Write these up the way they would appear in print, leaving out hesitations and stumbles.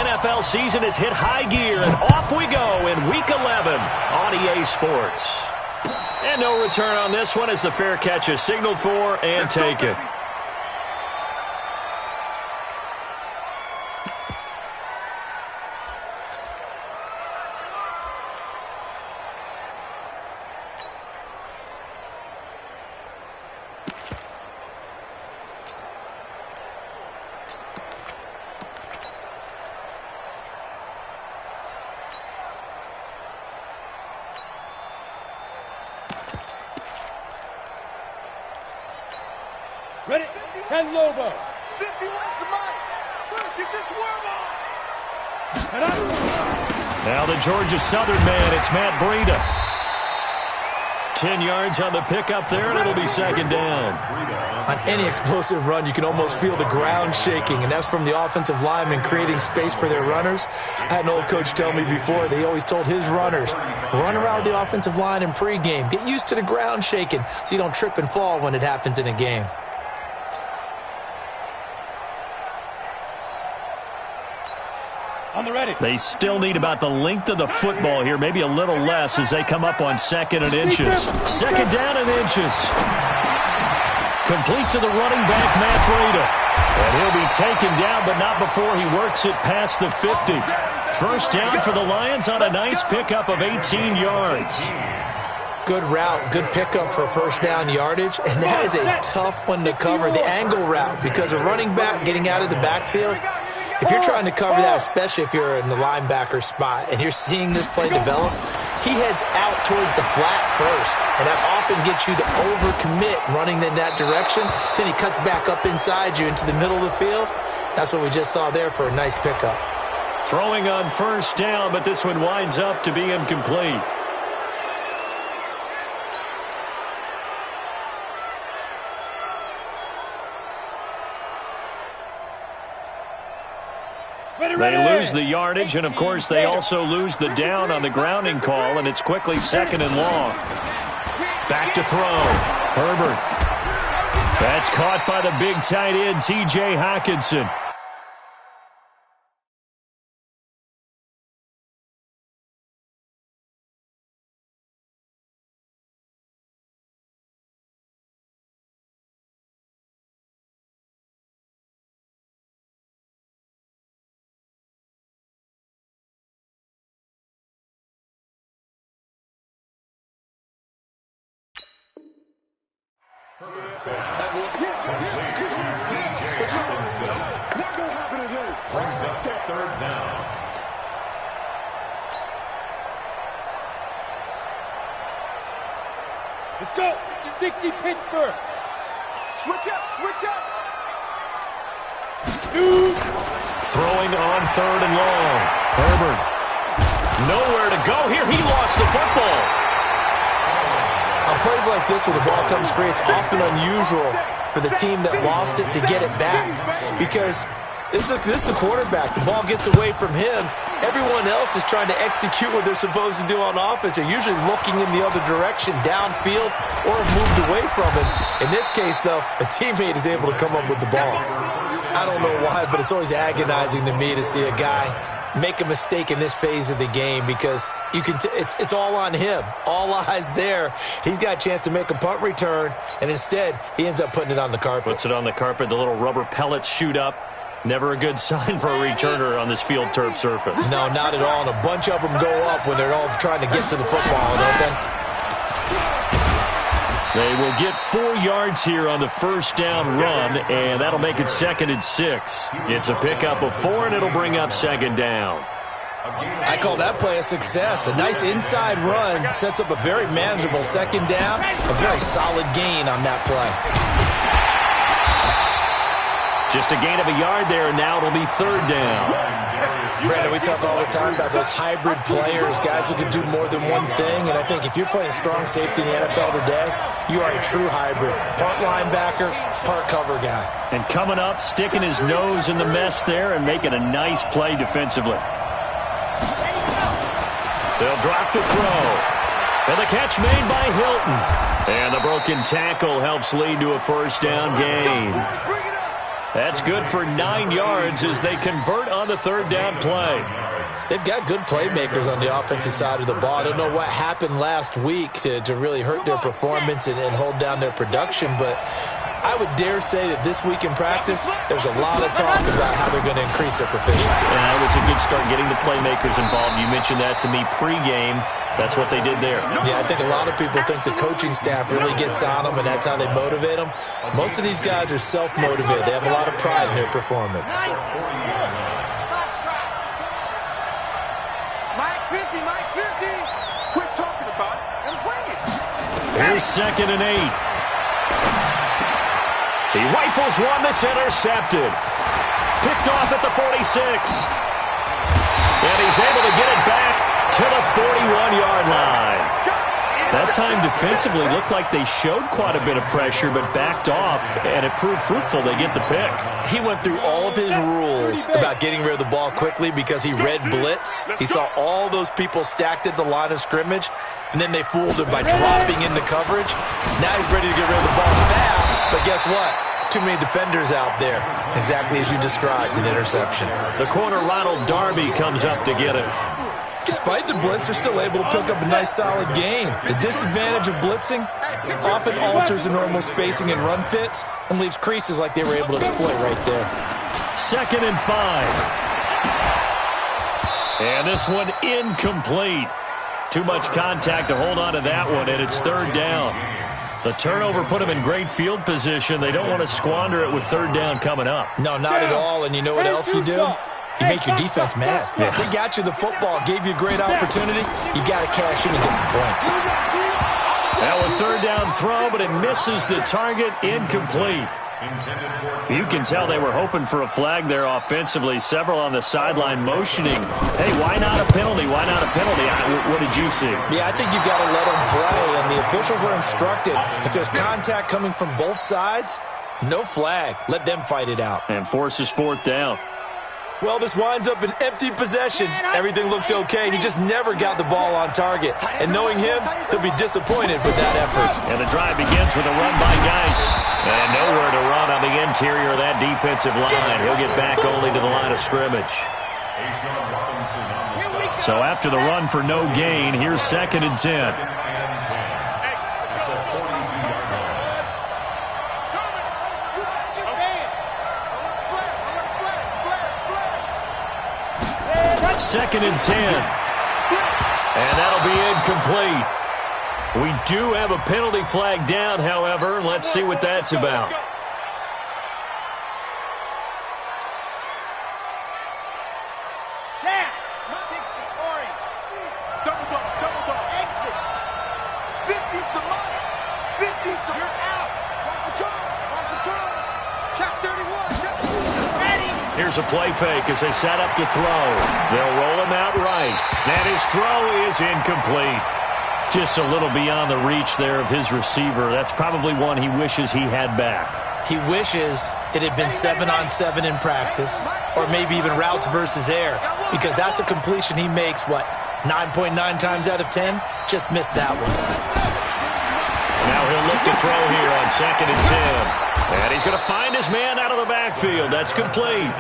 NFL season has hit high gear, and off we go in Week 11 on EA Sports. And no return on this one as the fair catch is signaled for and taken. Ready? 10 Lobo. 51 to Mike. You just warm up. Now the Georgia Southern man, it's Matt Breida. 10 yards on the pickup there, and it'll be second down. On any explosive run, you can almost feel the ground shaking, and that's from the offensive linemen creating space for their runners. I had an old coach tell me before, they always told his runners, run around the offensive line in pregame. Get used to the ground shaking so you don't trip and fall when it happens in a game. On the ready. They still need about the length of the football here, maybe a little less as they come up on second and inches. Second down and inches. Complete to the running back, Matt Breida. And he'll be taken down, but not before he works it past the 50. First down for the Lions on a nice pickup of 18 yards. Good route, good pickup for first down yardage, and that is a tough one to cover, the angle route, because a running back getting out of the backfield, if you're trying to cover that, especially if you're in the linebacker spot and you're seeing this play develop, he heads out towards the flat first, and that often gets you to overcommit running in that direction. Then he cuts back up inside you into the middle of the field. That's what we just saw there for a nice pickup. Throwing on first down, but this one winds up to be incomplete. They lose the yardage, and, of course, they also lose the down on the grounding call, and it's quickly second and long. Back to throw. Herbert. That's caught by the big tight end, T.J. Hockenson. Brings up third down. Let's go. 60 Pittsburgh. Switch up, switch up. Two. Throwing on third and long. Herbert. Nowhere to go here. He lost the football. On plays like this where the ball comes free, it's often unusual for the team that lost it to get it back, because this is the quarterback. The ball gets away from him. Everyone else is trying to execute what they're supposed to do on offense. They're usually looking in the other direction, downfield, or moved away from him. In this case, though, a teammate is able to come up with the ball. I don't know why, but it's always agonizing to me to see a guy make a mistake in this phase of the game, because you can it's all on him. All eyes there. He's got a chance to make a punt return, and instead he ends up putting it on the carpet. Puts it on the carpet. The little rubber pellets shoot up. Never a good sign for a returner on this field turf surface. No, not at all. And a bunch of them go up when they're all trying to get to the football, don't they? They will get 4 yards here on the first down run, and that'll make it second and 6. It's a pickup of 4, and it'll bring up second down. I call that play a success. A nice inside run sets up a very manageable second down. A very solid gain on that play. Just a gain of a yard there, and now it'll be third down. Brandon, we talk all the time about those hybrid players, guys who can do more than one thing, and I think if you're playing strong safety in the NFL today, you are a true hybrid. Part linebacker, part cover guy. And coming up, sticking his nose in the mess there and making a nice play defensively. They'll drop to throw. And the catch made by Hilton. And the broken tackle helps lead to a first down gain. That's good for 9 yards as they convert on the third down play. They've got good playmakers on the offensive side of the ball. I don't know what happened last week to really hurt their performance and hold down their production, but I would dare say that this week in practice, there's a lot of talk about how they're going to increase their proficiency. And it was a good start getting the playmakers involved. You mentioned that to me pregame. That's what they did there. Yeah, I think a lot of people think the coaching staff really gets on them, and that's how they motivate them. Most of these guys are self-motivated. They have a lot of pride in their performance. Quit talking about it and bring it. Here's 2nd and 8. He rifles one that's intercepted. Picked off at the 46. And he's able to get it back to the 41-yard line. That time defensively looked like they showed quite a bit of pressure but backed off, and it proved fruitful. They get the pick. He went through all of his rules about getting rid of the ball quickly because he read blitz. He saw all those people stacked at the line of scrimmage, and then they fooled him by dropping into coverage. Now he's ready to get rid of the ball fast, but guess what? Too many defenders out there. Exactly as you described, an interception. The corner, Ronald Darby, comes up to get it. Despite the blitz, they're still able to pick up a nice, solid gain. The disadvantage of blitzing often alters the normal spacing and run fits and leaves creases like they were able to exploit right there. 2nd and 5. And this one incomplete. Too much contact to hold on to that one, and it's 3rd down. The turnover put them in great field position. They don't want to squander it with 3rd down coming up. No, not at all. And you know what else you do? You make your defense mad. Yeah. They got you the football, gave you a great opportunity. You got to cash in and get some points. Now a 3rd down throw, but it misses the target, incomplete. You can tell they were hoping for a flag there offensively. Several on the sideline motioning. Hey, why not a penalty? Why not a penalty? What did you see? Yeah, I think you've got to let them play, and the officials are instructed. If there's contact coming from both sides, no flag. Let them fight it out. And forces 4th down. Well, this winds up an empty possession. Everything looked okay. He just never got the ball on target. And knowing him, he'll be disappointed with that effort. And the drive begins with a run by Geis. And nowhere to run on the interior of that defensive line. He'll get back only to the line of scrimmage. So after the run for no gain, here's 2nd and 10. Second and 10. And that'll be incomplete. We do have a penalty flag down, however. Let's see what that's about. Down. 60 orange. Double dog. Exit. 50's the money. 50's the you're out. Watch the turn. Check 31. Ready. Here's a play fake as they set up to throw. They'll roll him out right. And his throw is incomplete. Just a little beyond the reach there of his receiver. That's probably one he wishes he had back. He wishes it had been 7-on-7 in practice, or maybe even routes versus air, because that's a completion he makes, 9.9 times out of 10? Just missed that one. Now he'll look to throw here on 2nd and 10. And he's going to find his man out of the backfield. That's complete.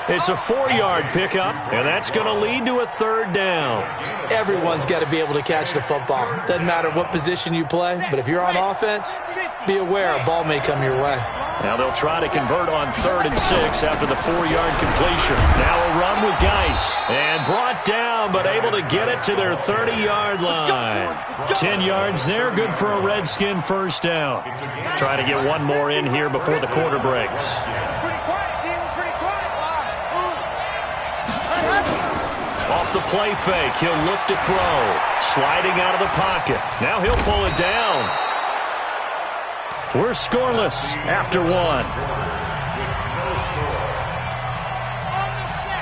It's a 4-yard pickup, and that's going to lead to a 3rd down. Everyone's got to be able to catch the football. Doesn't matter what position you play, but if you're on offense, be aware a ball may come your way. Now they'll try to convert on 3rd and 6 after the 4-yard completion. Now a run with Geis. And brought down, but able to get it to their 30-yard line. 10 yards there, good for a Redskin 1st down. Trying to get one more in here before the quarter breaks. Off the play fake, he'll look to throw. Sliding out of the pocket. Now he'll pull it down. We're scoreless after 1. On the set.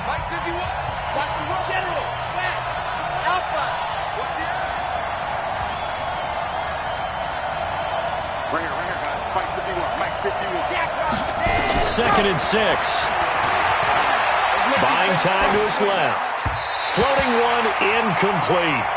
Mike 51. Watch the run. General. Flash. Alpha. What's the Ringer, guys. Mike 51. Mike 51. Jack Robinson. 2nd and 6. Buying time to his left. Floating one incomplete.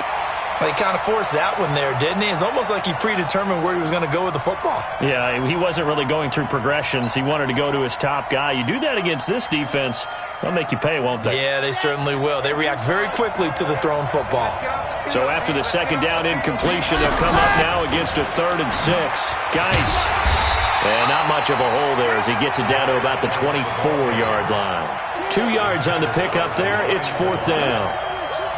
He kind of forced that one there, didn't he? It's almost like he predetermined where he was going to go with the football. Yeah, he wasn't really going through progressions. He wanted to go to his top guy. You do that against this defense, they'll make you pay, won't they? Yeah, they certainly will. They react very quickly to the thrown football. So after the second down incompletion, they'll come up now against a 3rd and 6. Geis. And not much of a hole there as he gets it down to about the 24-yard line. 2 yards on the pickup there. It's 4th down.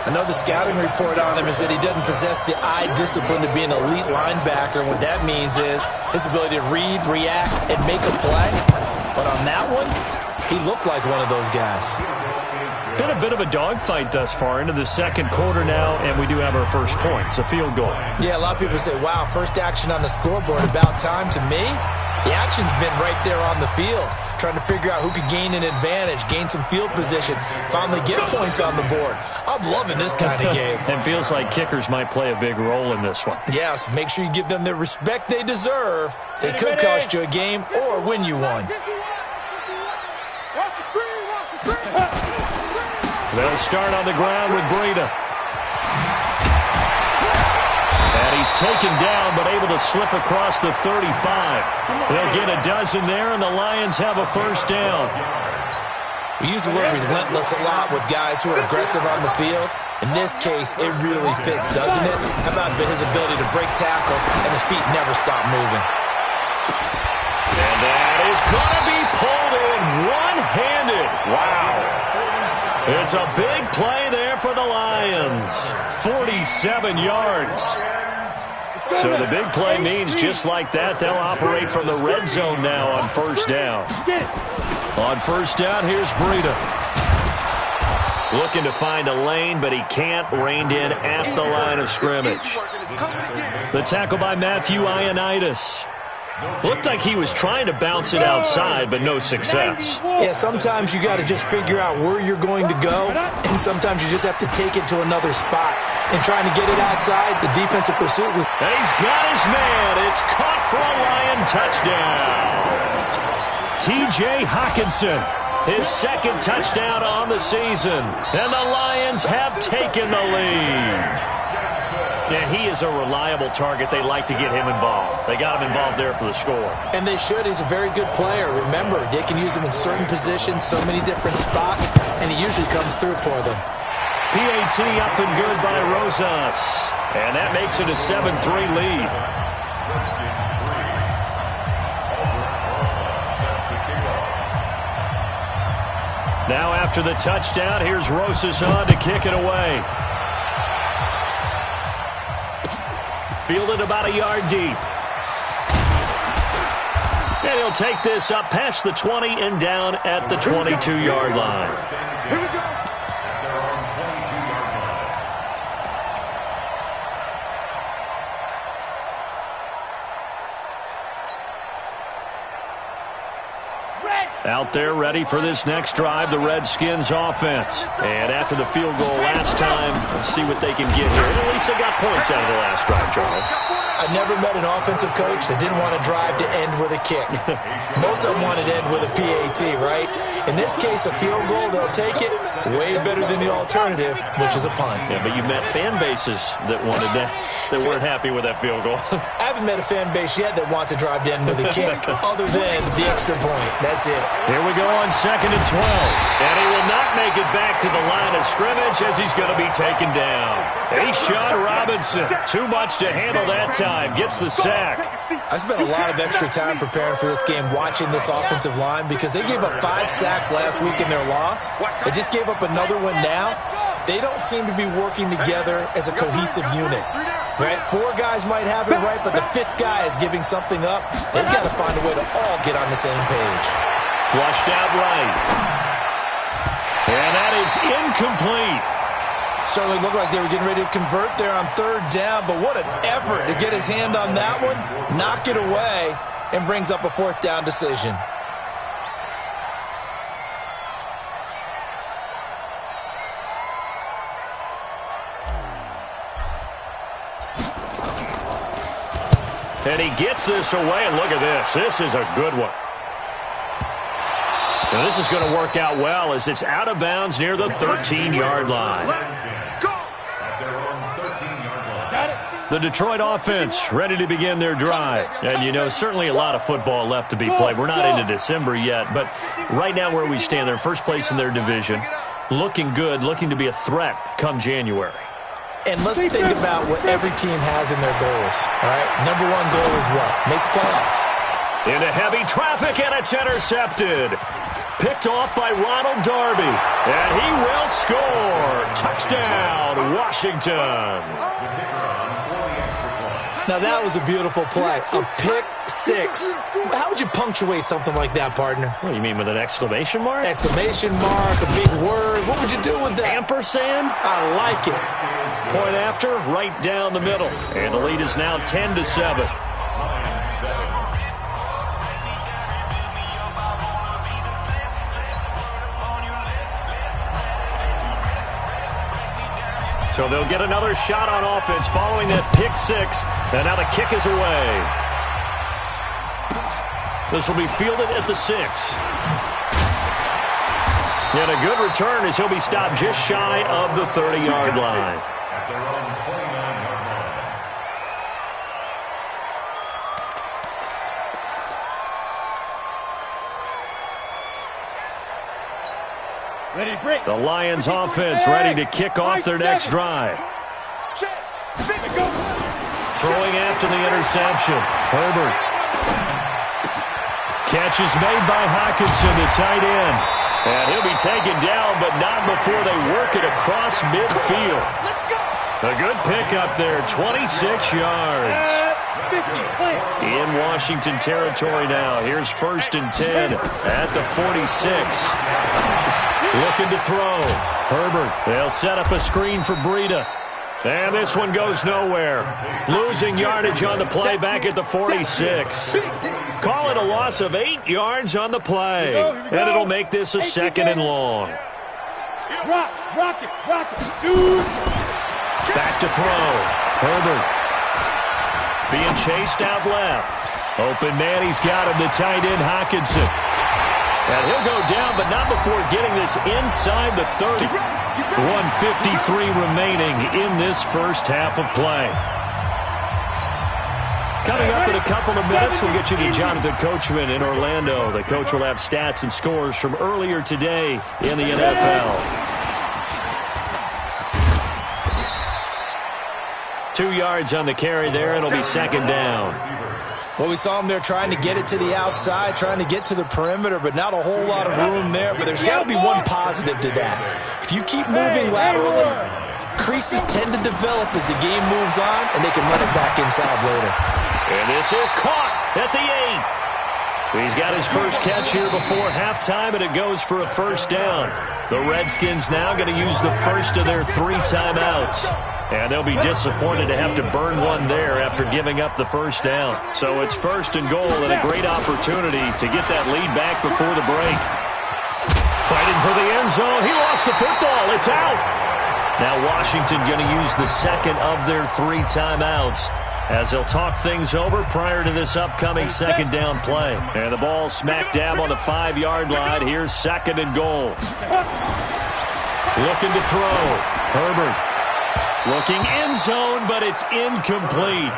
I know the scouting report on him is that he doesn't possess the eye discipline to be an elite linebacker. And what that means is his ability to read, react, and make a play. But on that one, he looked like one of those guys. Been a bit of a dogfight thus far into the second quarter now, and we do have our first points, a field goal. Yeah, a lot of people say, wow, first action on the scoreboard, about time. To me, the action's been right there on the field, trying to figure out who could gain an advantage, gain some field position, finally get points on the board. I'm loving this kind of game. And feels like kickers might play a big role in this one. Yes, make sure you give them the respect they deserve. They could cost you a game or win you one. They'll start on the ground with Breida. And he's taken down, but able to slip across the 35. They'll get a dozen there, and the Lions have a first down. We use the word relentless a lot with guys who are aggressive on the field. In this case, it really fits, doesn't it? How about his ability to break tackles and his feet never stop moving? And that is going to be pulled in one-handed. Wow. It's a big play there for the Lions. 47 yards. So the big play means just like that, they'll operate from the red zone now on first down. On first down, here's Breida. Looking to find a lane, but he can't. Reined in at the line of scrimmage. The tackle by Matthew Ioannidis. Looked like he was trying to bounce it outside, but no success. Yeah, sometimes you got to just figure out where you're going to go, and sometimes you just have to take it to another spot. And trying to get it outside, the defensive pursuit was... And he's got his man. It's caught for a Lion touchdown. T.J. Hockenson, his second touchdown on the season. And the Lions have taken the lead. And he is a reliable target. They like to get him involved. They got him involved there for the score. And they should. He's a very good player. Remember, they can use him in certain positions, so many different spots, and he usually comes through for them. PAT up and good by Rosas. And that makes it a 7-3 lead. Now after the touchdown, here's Rosas on to kick it away. Fielded about a yard deep. And he'll take this up past the 20 and down at the 22-yard line. Here we go. Out there ready for this next drive, the Redskins offense. And after the field goal last time, let's see what they can get here. And at least they got points out of the last drive, Charles. I never met an offensive coach that didn't want to drive to end with a kick. Most of them wanted to end with a PAT, right? In this case, a field goal, they'll take it. Way better than the alternative, which is a punt. Yeah, but you met fan bases that wanted that, that weren't happy with that field goal. I haven't met a fan base yet that wants to drive to end with a kick, other than the extra point. That's it. Here we go on 2nd and 12. And he will not make it back to the line of scrimmage as he's going to be taken down. A'Shawn Robinson, too much to handle that time, gets the sack. I spent a lot of extra time preparing for this game, watching this offensive line, because they gave up 5 sacks last week in their loss. They just gave up another one now. They don't seem to be working together as a cohesive unit. Right? 4 guys might have it right, but the 5th guy is giving something up. They've got to find a way to all get on the same page. Flushed out right. And that is incomplete. Certainly looked like they were getting ready to convert there on 3rd down, but what an effort to get his hand on that one, knock it away, and brings up a 4th down decision. And he gets this away, and look at this. This is a good one. Now this is going to work out well as it's out of bounds near the 13-yard line. Go! At their own 13-yard line. The Detroit offense ready to begin their drive. And, you know, certainly a lot of football left to be played. We're not into December yet, but right now where we stand, they're in first place in their division. Looking good, looking to be a threat come January. And let's think about what every team has in their goals, all right? Number one goal is what? Make the playoffs. Into heavy traffic, and it's intercepted. Picked off by Ronald Darby, and he will score. Touchdown, Washington. Now, that was a beautiful play. A pick six. How would you punctuate something like that, partner? What do you mean, with an exclamation mark? Exclamation mark, a big word. What would you do with that? Ampersand? I like it. Point after, right down the middle. And the lead is now 10-7. So they'll get another shot on offense following that pick six. And now the kick is away. This will be fielded at the 6. And a good return as he'll be stopped just shy of the 30-yard line. At their own 29-yard line. Ready to break. The Lions offense ready to kick off their next drive. Throwing after the interception. Herbert. Catch is made by Hockenson, the tight end. And he'll be taken down, but not before they work it across midfield. A good pickup there, 26 yards. In Washington territory now. Here's 1st and 10 at the 46. Looking to throw. Herbert. They'll set up a screen for Breida. And this one goes nowhere. Losing yardage on the play back at the 46. Call it a loss of 8 yards on the play. And it'll make this a 2nd and long. Rock it, shoot. Back to throw. Herbert. Being chased out left. Open man, he's got him, the tight end Hockenson. And he'll go down, but not before getting this inside the 30. 1:53 remaining in this first half of play. Coming up in a couple of minutes, we'll get you to Jonathan Coachman in Orlando. The coach will have stats and scores from earlier today in the NFL. 2 yards on the carry there. It'll be 2nd down. Well, we saw him there trying to get it to the outside, trying to get to the perimeter, but not a whole lot of room there. But there's got to be one positive to that. If you keep moving laterally, creases tend to develop as the game moves on, and they can run it back inside later. And this is caught at the 8. He's got his first catch here before halftime, and it goes for a 1st down. The Redskins now going to use the first of their 3 timeouts. And they'll be disappointed to have to burn one there after giving up the 1st down. So it's 1st and goal and a great opportunity to get that lead back before the break. Fighting for the end zone. He lost the football. It's out. Now Washington going to use the 2nd of their 3 timeouts as they'll talk things over prior to this upcoming 2nd down play. And the ball smack dab on the 5-yard line. Here's 2nd and goal. Looking to throw. Herbert. Looking end zone, but it's incomplete.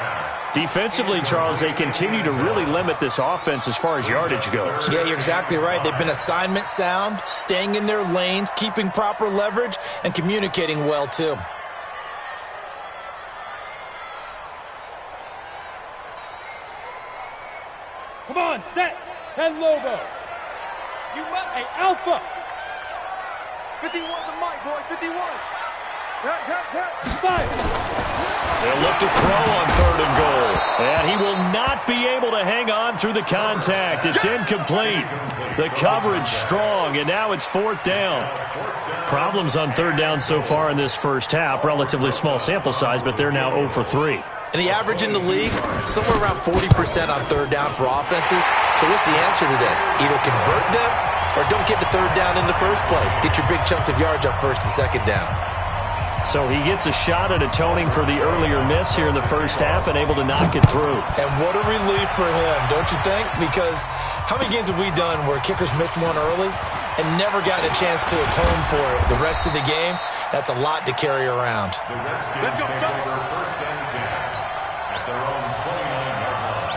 Defensively, Charles, they continue to really limit this offense as far as yardage goes. Yeah, you're exactly right. They've been assignment sound, staying in their lanes, keeping proper leverage, and communicating well, too. Come on, set. 10 Lobo. You up? Hey, Alpha. 51 to Mike, boy, 51. Five. They'll look to throw on 3rd and goal. And he will not be able to hang on through the contact. It's incomplete. The coverage strong, and now it's 4th down. Problems on 3rd down so far in this first half. Relatively small sample size, but they're now 0 for 3. And the average in the league, somewhere around 40% on 3rd down for offenses. So what's the answer to this? Either convert them or don't get to 3rd down in the first place. Get your big chunks of yards on 1st and 2nd down. So he gets a shot at atoning for the earlier miss here in the first half and able to knock it through. And what a relief for him, don't you think? Because how many games have we done where kickers missed one early and never gotten a chance to atone for it the rest of the game? That's a lot to carry around. The Redskins take over 1st and 10. at their own 29-yard line.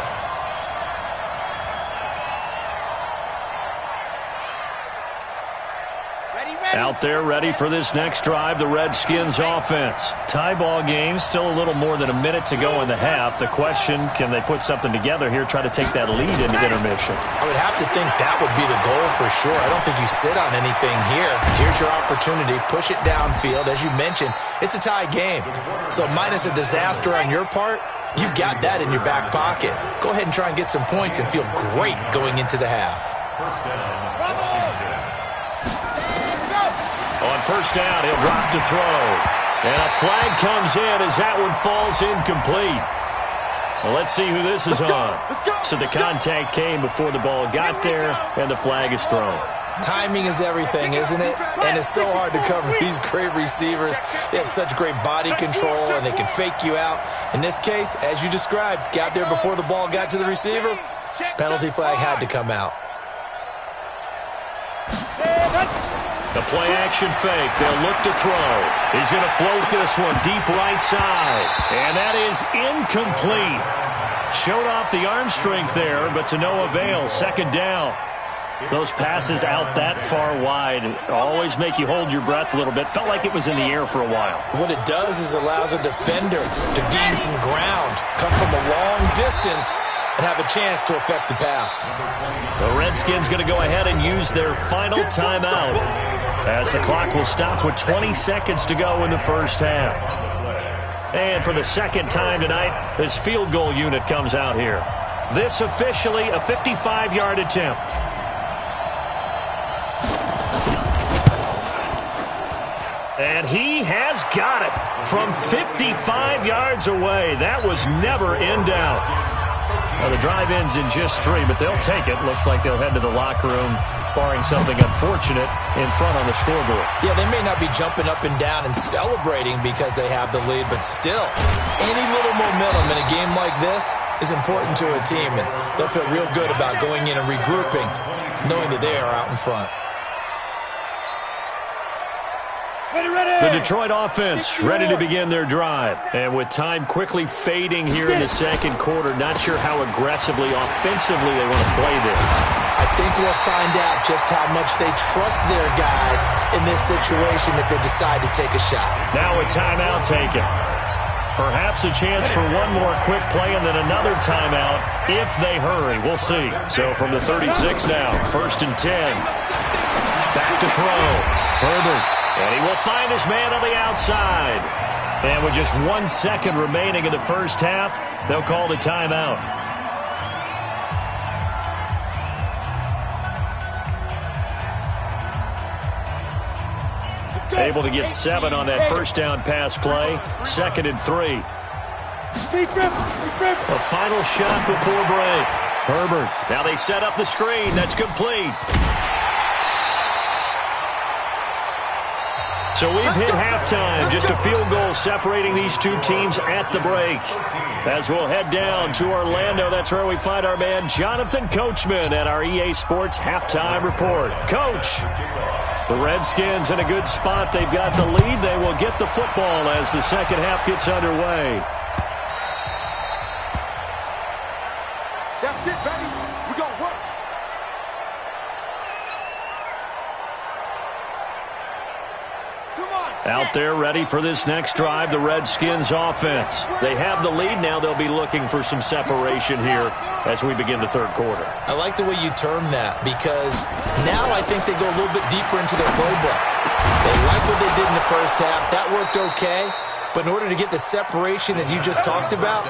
Out there ready for this next drive, the Redskins offense. Tie ball game, still a little more than a minute to go in the half. The question, can they put something together here, try to take that lead into intermission? I would have to think that would be the goal for sure. I don't think you sit on anything here. Here's your opportunity. Push it downfield. As you mentioned, it's a tie game. So minus a disaster on your part, you've got that in your back pocket. Go ahead and try and get some points and feel great going into the half. First down, Washington. On first down, he'll drop to throw. And a flag comes in as that one falls incomplete. Well, let's see who this is on. So the contact came before the ball got there, and the flag is thrown. Timing is everything, isn't it? And it's so hard to cover these great receivers. They have such great body control, and they can fake you out. In this case, as you described, got there before the ball got to the receiver. Penalty flag had to come out. The play-action fake. They'll look to throw. He's going to float this one deep right side. And that is incomplete. Showed off the arm strength there, but to no avail. Second down. Those passes out that far wide always make you hold your breath a little bit. Felt like it was in the air for a while. What it does is allows a defender to gain some ground, come from a long distance, and have a chance to affect the pass. The Redskins going to go ahead and use their final timeout as the clock will stop with 20 seconds to go in the first half. And for the second time tonight, this field goal unit comes out here. This officially a 55-yard attempt. And he has got it from 55 yards away. That was never in doubt. Well, the drive ends in just 3, but they'll take it. Looks like they'll head to the locker room, barring something unfortunate, in front on the scoreboard. Yeah, they may not be jumping up and down and celebrating because they have the lead, but still, any little momentum in a game like this is important to a team, and they'll feel real good about going in and regrouping, knowing that they are out in front. The Detroit offense ready to begin their drive. And with time quickly fading here in the second quarter, not sure how aggressively, offensively they want to play this. I think we'll find out just how much they trust their guys in this situation if they decide to take a shot. Now a timeout taken. Perhaps a chance for one more quick play and then another timeout if they hurry. We'll see. So from the 36 now, 1st and 10. Back to throw. Herbert. And he will find his man on the outside. And with just 1 second remaining in the first half, they'll call the timeout. Able to get 7 on that first down pass play. 2nd and 3. A final shot before break. Herbert. Now they set up the screen. That's complete. So we've hit halftime, just a field goal separating these two teams at the break. As we'll head down to Orlando, that's where we find our man Jonathan Coachman at our EA Sports Halftime Report. Coach, the Redskins in a good spot. They've got the lead. They will get the football as the second half gets underway. That's it, baby. We're going to work. Out there ready for this next drive, the Redskins offense. They have the lead now. They'll be looking for some separation here as we begin the third quarter. I like the way you term that because now I think they go a little bit deeper into their playbook. They like what they did in the first half. That worked okay. But in order to get the separation that you just talked about,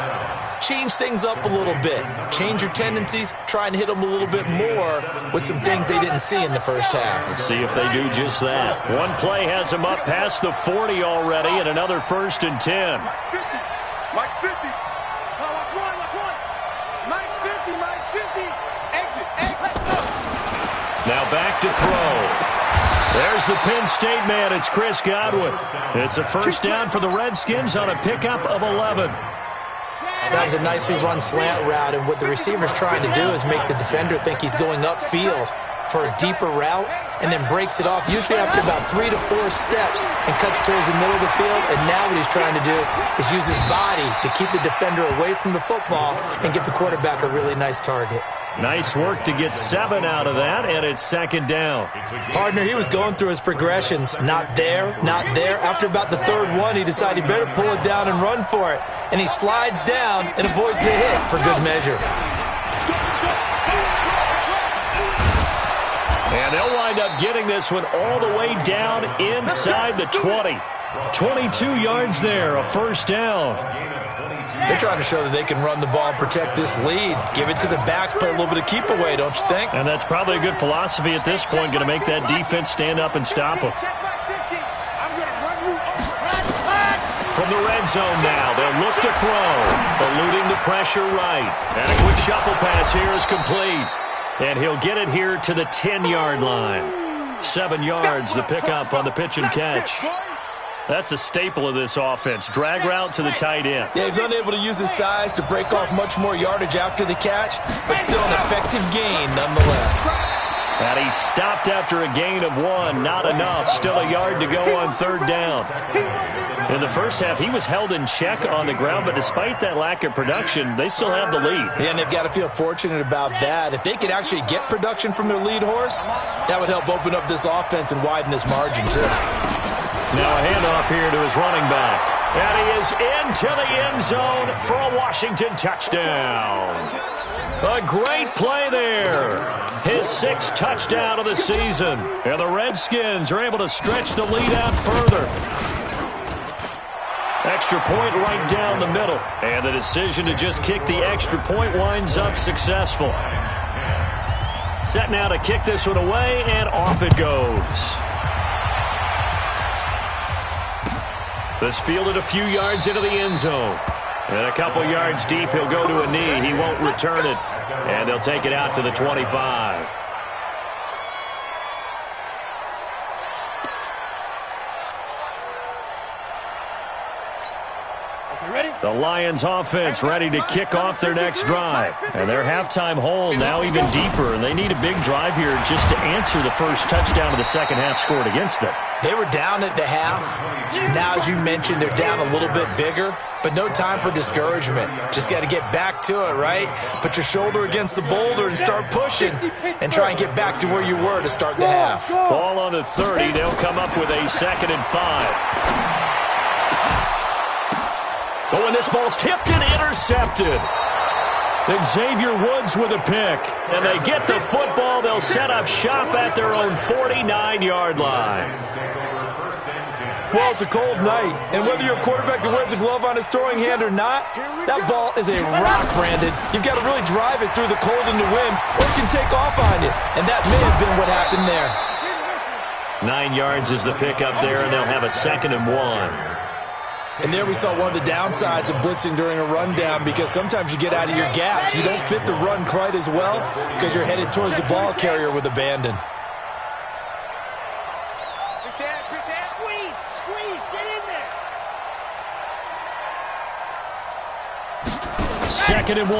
change things up a little bit. Change your tendencies. Try and hit them a little bit more with some things they didn't see in the first half. Let's see if they do just that. One play has them up past the 40 already, and another 1st and 10. Mike's 50. Watch one. Mike's 50. Exit. Now back to throw. There's the Penn State man. It's Chris Godwin. It's a first down for the Redskins on a pickup of 11. That was a nicely run slant route, and what the receiver's trying to do is make the defender think he's going upfield for a deeper route. and then breaks it off, usually after about 3 to 4 steps, and cuts towards the middle of the field. And now what he's trying to do is use his body to keep the defender away from the football and give the quarterback a really nice target. Nice work to get 7 out of that, and it's second down. Partner, he was going through his progressions. Not there, not there. After about the third one, he decided he better pull it down and run for it. And he slides down and avoids the hit for good measure. And they'll wind up getting this one all the way down inside the 20. 22 yards there, a first down. They're trying to show that they can run the ball and protect this lead. Give it to the backs, play a little bit of keep away, don't you think? And that's probably a good philosophy at this point, going to make that defense stand up and stop them. From the red zone now, they'll look to throw, eluding the pressure right. And a quick shuffle pass here is complete. And he'll get it here to the 10-yard line. 7 yards, the pickup on the pitch and catch. That's a staple of this offense. Drag route to the tight end. Yeah, he's unable to use his size to break off much more yardage after the catch, but still an effective gain nonetheless. And he stopped after a gain of 1. Not enough. Still a yard to go on third down. In the first half, he was held in check on the ground, but despite that lack of production, they still have the lead. Yeah, and they've got to feel fortunate about that. If they could actually get production from their lead horse, that would help open up this offense and widen this margin, too. Now a handoff here to his running back. And he is into the end zone for a Washington touchdown. A great play there. His 6th touchdown of the season. And the Redskins are able to stretch the lead out further. Extra point right down the middle. And the decision to just kick the extra point winds up successful. Set now to kick this one away, and off it goes. This fielded a few yards into the end zone. And a couple yards deep, he'll go to a knee. He won't return it. And they'll take it out to the 25. The Lions offense ready to kick off their next drive. And their halftime hole now even deeper. And they need a big drive here just to answer the first touchdown of the second half scored against them. They were down at the half. Now, as you mentioned, they're down a little bit bigger, but no time for discouragement. Just got to get back to it, right? Put your shoulder against the boulder and start pushing and try and get back to where you were to start the half. Ball on the 30. They'll come up with a 2nd and 5. Oh, and this ball's tipped and intercepted. Xavier Woods with a pick. And they get the football. They'll set up shop at their own 49-yard line. Well, it's a cold night, and whether you're a quarterback that wears a glove on his throwing hand or not, that ball is a rock, Brandon. You've got to really drive it through the cold and the wind, or it can take off on you. And that may have been what happened there. 9 yards is the pickup there, and they'll have a 2nd and 1. And there we saw one of the downsides of blitzing during a rundown, because sometimes you get out of your gaps. You don't fit the run quite as well because you're headed towards the ball carrier with abandon. Squeeze, get in there. 2nd and 1.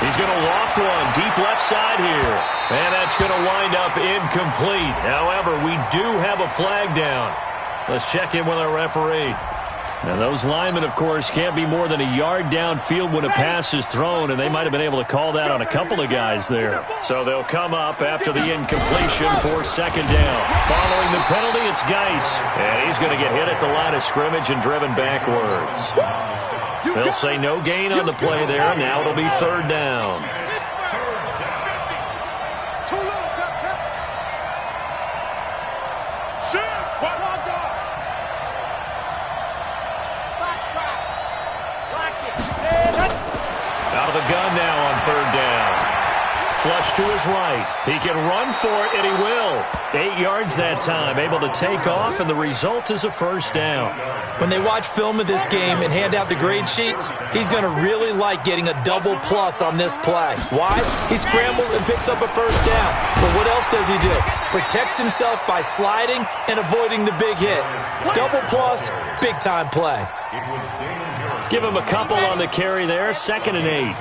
He's going to loft one deep left side here. And that's going to wind up incomplete. However, we do have a flag down. Let's check in with our referee. Now, those linemen, of course, can't be more than a yard downfield when a pass is thrown, and they might have been able to call that on a couple of guys there. So they'll come up after the incompletion for 2nd down. Following the penalty, it's Geis. And he's going to get hit at the line of scrimmage and driven backwards. They'll say no gain on the play there. Now it'll be 3rd down. Out of the gun now on 3rd down. Flush to his right. He can run for it, and he will. 8 yards that time, able to take off, and the result is a 1st down. When they watch film of this game and hand out the grade sheets, he's going to really like getting a double plus on this play. Why? He scrambles and picks up a 1st down. But what else does he do? Protects himself by sliding and avoiding the big hit. Double plus, big-time play. Give him a couple on the carry there. 2nd and 8.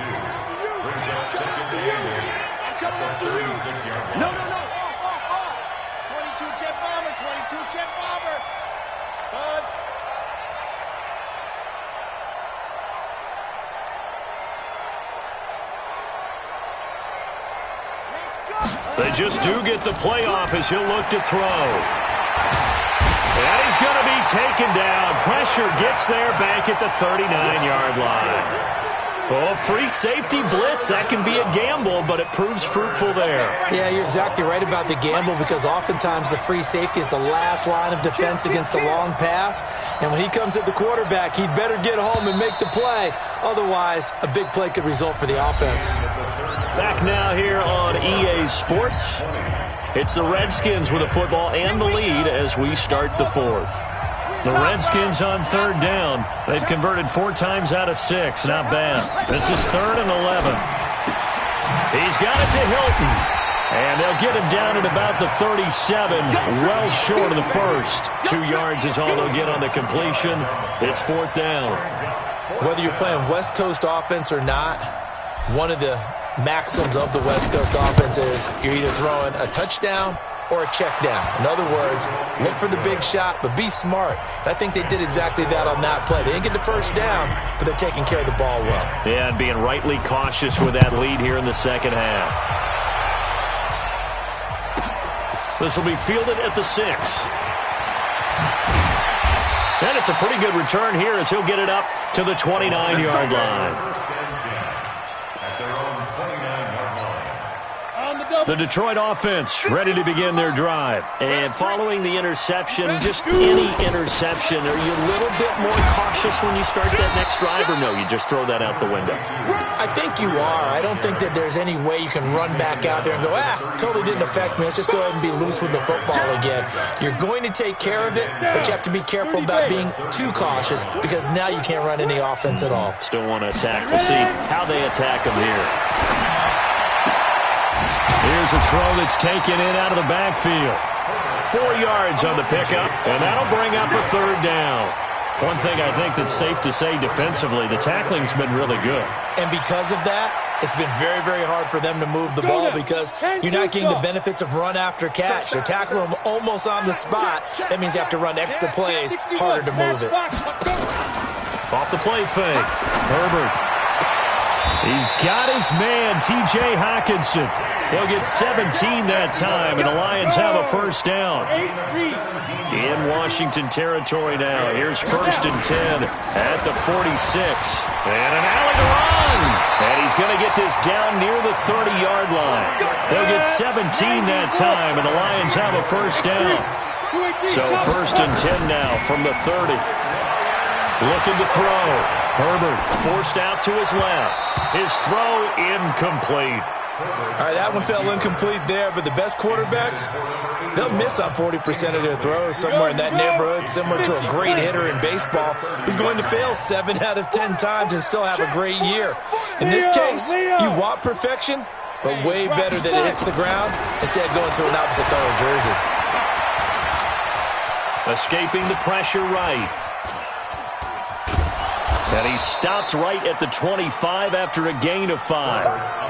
They just do get the play off as he'll look to throw. And he's going to be taken down. Pressure gets there back at the 39-yard line. Oh, free safety blitz. That can be a gamble, but it proves fruitful there. Yeah, you're exactly right about the gamble because oftentimes the free safety is the last line of defense against a long pass. And when he comes at the quarterback, he'd better get home and make the play. Otherwise, a big play could result for the offense. Back now here on EA Sports. It's the Redskins with the football and the lead as we start the fourth. The Redskins on third down. They've converted 4 times out of 6. Not bad. This is 3rd and 11. He's got it to Hilton. And they'll get him down at about the 37. Well short of the first. 2 yards is all they'll get on the completion. It's 4th down. Whether you're playing West Coast offense or not, one of the maxims of the West Coast offense is you're either throwing a touchdown or a check down. In other words, look for the big shot, but be smart. And I think they did exactly that on that play. They didn't get the first down, but they're taking care of the ball well. Yeah, and being rightly cautious with that lead here in the second half. This will be fielded at the 6. And it's a pretty good return here as he'll get it up to the 29-yard line. The Detroit offense ready to begin their drive. And following the interception, just any interception, are you a little bit more cautious when you start that next drive, or no, you just throw that out the window? I think you are. I don't think that there's any way you can run back out there and go, totally didn't affect me. Let's just go ahead and be loose with the football again. You're going to take care of it, but you have to be careful about being too cautious because now you can't run any offense at all. Still want to attack. We'll see how they attack him here. Here's a throw that's taken in out of the backfield. 4 yards on the pickup, and that'll bring up a 3rd down. One thing I think that's safe to say defensively, the tackling's been really good. And because of that, it's been very, very hard for them to move the ball because you're not getting the benefits of run after catch. They're tackling them almost on the spot. That means you have to run extra plays, harder to move it. Off the play fake, Herbert. He's got his man, T.J. Hockenson. He'll get 17 that time, and the Lions have a 1st down. In Washington territory now. Here's 1st and 10 at the 46. And an alley to run. And he's going to get this down near the 30-yard line. They'll get 17 that time, and the Lions have a 1st down. So 1st and 10 now from the 30. Looking to throw. Herbert forced out to his left. His throw incomplete. All right, that one fell incomplete there, but the best quarterbacks, they'll miss on 40% of their throws somewhere in that neighborhood, similar to a great hitter in baseball who's going to fail 7 out of 10 times and still have a great year. In this case, you want perfection, but way better that it hits the ground instead of going to an opposite color jersey. Escaping the pressure right. And he stopped right at the 25 after a gain of 5.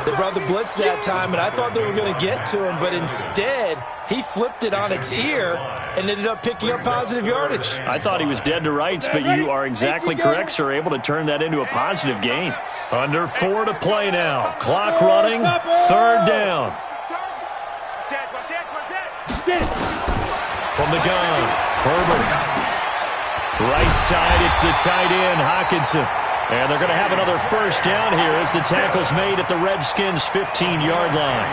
They brought the blitz that time, and I thought they were going to get to him, but instead, he flipped it on its ear and ended up picking up positive yardage. I thought he was dead to rights, but you are exactly correct, sir, able to turn that into a positive gain. Under 4 to play now. Clock running, 3rd down. From the gun, Herbert. Right side, it's the tight end, Hockenson. And they're going to have another 1st down here as the tackle's made at the Redskins' 15-yard line.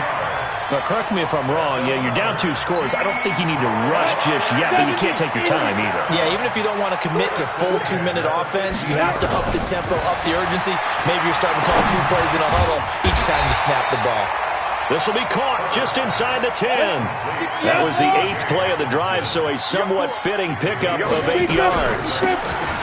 Now, correct me if I'm wrong. Yeah, you're down 2 scores. I don't think you need to rush just yet, but you can't take your time either. Yeah, even if you don't want to commit to full 2-minute offense, you have to up the tempo, up the urgency. Maybe you're starting to call 2 plays in a huddle each time you snap the ball. This will be caught just inside the 10. That was the 8th play of the drive, so a somewhat fitting pickup of 8 yards.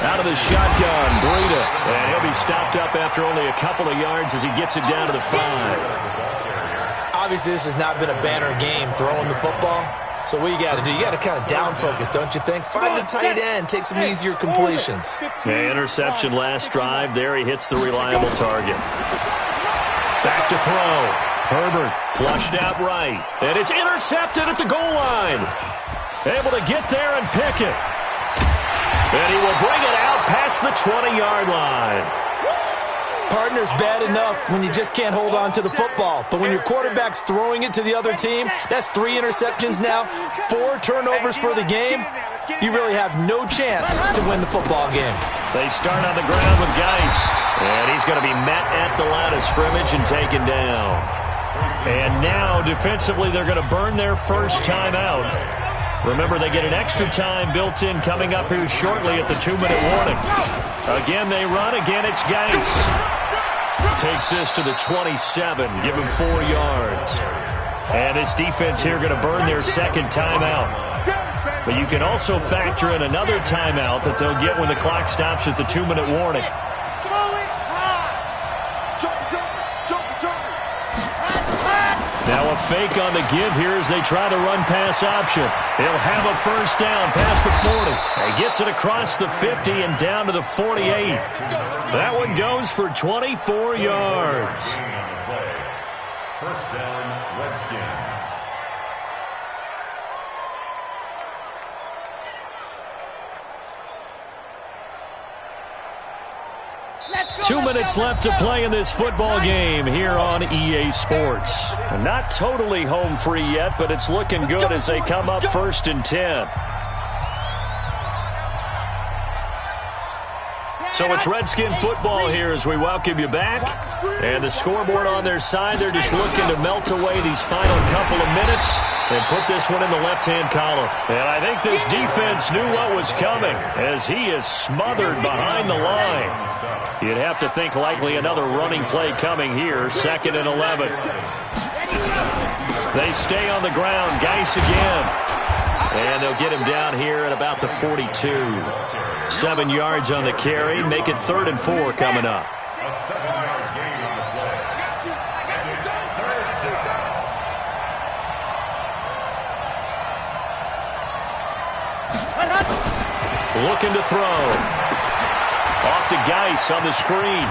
Out of the shotgun, Breida. And he'll be stopped up after only a couple of yards as he gets it down to the 5. Obviously, this has not been a banner game throwing the football. So what you got to do, you got to kind of down focus, don't you think? Find the tight end, take some easier completions. The interception last drive. There he hits the reliable target. Back to throw. Herbert flushed out right. And it's intercepted at the goal line. Able to get there and pick it. And he will bring it out past the 20-yard line. Partner's bad enough when you just can't hold on to the football. But when your quarterback's throwing it to the other team, that's 3 interceptions now, 4 turnovers for the game. You really have no chance to win the football game. They start on the ground with Geis. And he's going to be met at the line of scrimmage and taken down. And now, defensively, they're going to burn their first timeout. Remember, they get an extra time built in coming up here shortly at the 2-minute warning. Again, they run. Again, it's Geis. Takes this to the 27. Give him 4 yards. And this defense here going to burn their second timeout. But you can also factor in another timeout that they'll get when the clock stops at the 2-minute warning. Now a fake on the give here as they try to run pass option. They'll have a first down past the 40. He gets it across the 50 and down to the 48. That one goes for 24 yards. First down, Redskins. 2 minutes left to play in this football game here on EA Sports. Not totally home free yet, but it's looking good as they come up 1st and 10. So it's Redskin football here as we welcome you back. And the scoreboard on their side, they're just looking to melt away these final couple of minutes and put this one in the left-hand column. And I think this defense knew what was coming as he is smothered behind the line. You'd have to think likely another running play coming here, 2nd and 11. They stay on the ground, Geis again. And they'll get him down here at about the 42. 7 yards on the carry, make it 3rd and 4 coming up. A 7-yard gain on the play. And it's 3rd down. Looking to throw. Off to Geis on the screen.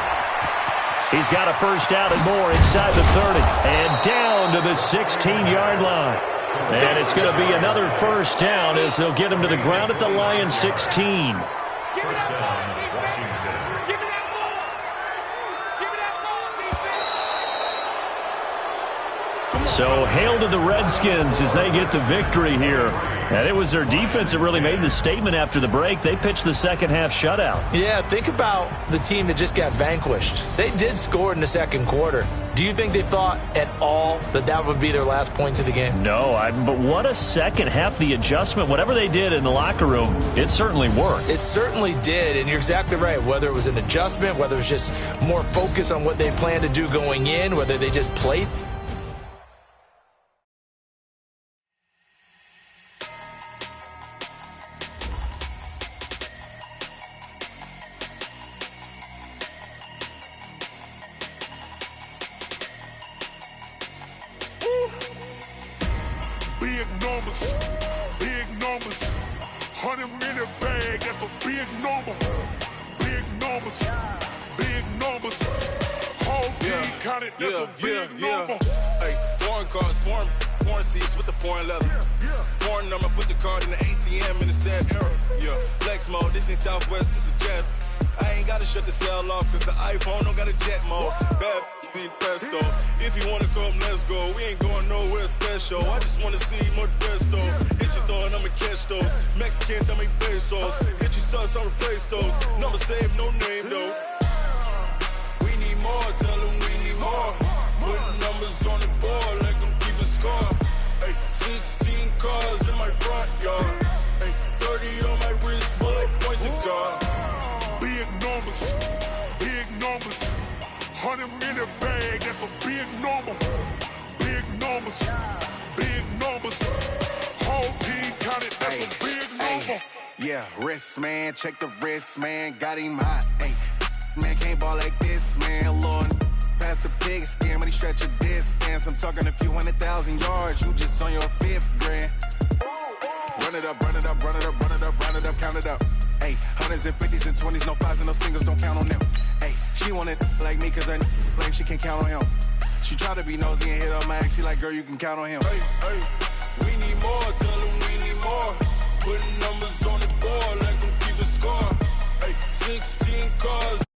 He's got a first down and more inside the 30. And down to the 16-yard line. And it's going to be another first down as they'll get him to the ground at the Lions 16. First down, Washington. So hail to the Redskins as they get the victory here. And it was their defense that really made the statement after the break. They pitched the second half shutout. Yeah, think about the team that just got vanquished. They did score in the second quarter. Do you think they thought at all that that would be their last points of the game? No, but what a second half. The adjustment, whatever they did in the locker room, it certainly worked. It certainly did, and you're exactly right. Whether it was an adjustment, whether it was just more focus on what they planned to do going in, whether they just played. Big numbers, 100-minute bag, that's a big number. Big numbers, whole team counted, that's a big number. Hey, foreign cars, foreign seats with the foreign leather. Foreign number, put the card in the ATM in the sad era. Yeah, flex mode, this ain't Southwest, this is jet. I ain't gotta shut the cell off, cause the iPhone don't got a jet mode. Bad be pesto. If you wanna come, let's go. We ain't going nowhere special. I just wanna see Modesto. Hit your thought, I'ma catch those. Mexican, I make pesos. Hit your sus, I'll replace those. Number saved, no name though. We need more, tell them we need more. Putting numbers on the board like I'm keeping score. Hey, 16 cars in my front yard. Hey, 30 on my wrist, bullet point to God. Big numbers, 100-minute bag, that's a big number. Big numbers, whole team counted, that's a big number. Yeah, wrist man, check the wrist man, got him hot. Ay, man can't ball like this, man. Lord, past the pig skin, when he stretch a distance. I'm talking a few 100,000 yards, you just on your 5th grand. Run it up, count it up. Ay, 100s and 50s and 20s, no 5s and no singles, don't count on them. Ay, she want it like me, cause her lame, she can't count on him. She try to be nosy and hit on my ex, she like, girl, you can count on him. Hey, we need more, tell them we need more. Putting numbers on the board like I'm keeping score. Hey, 16 cars.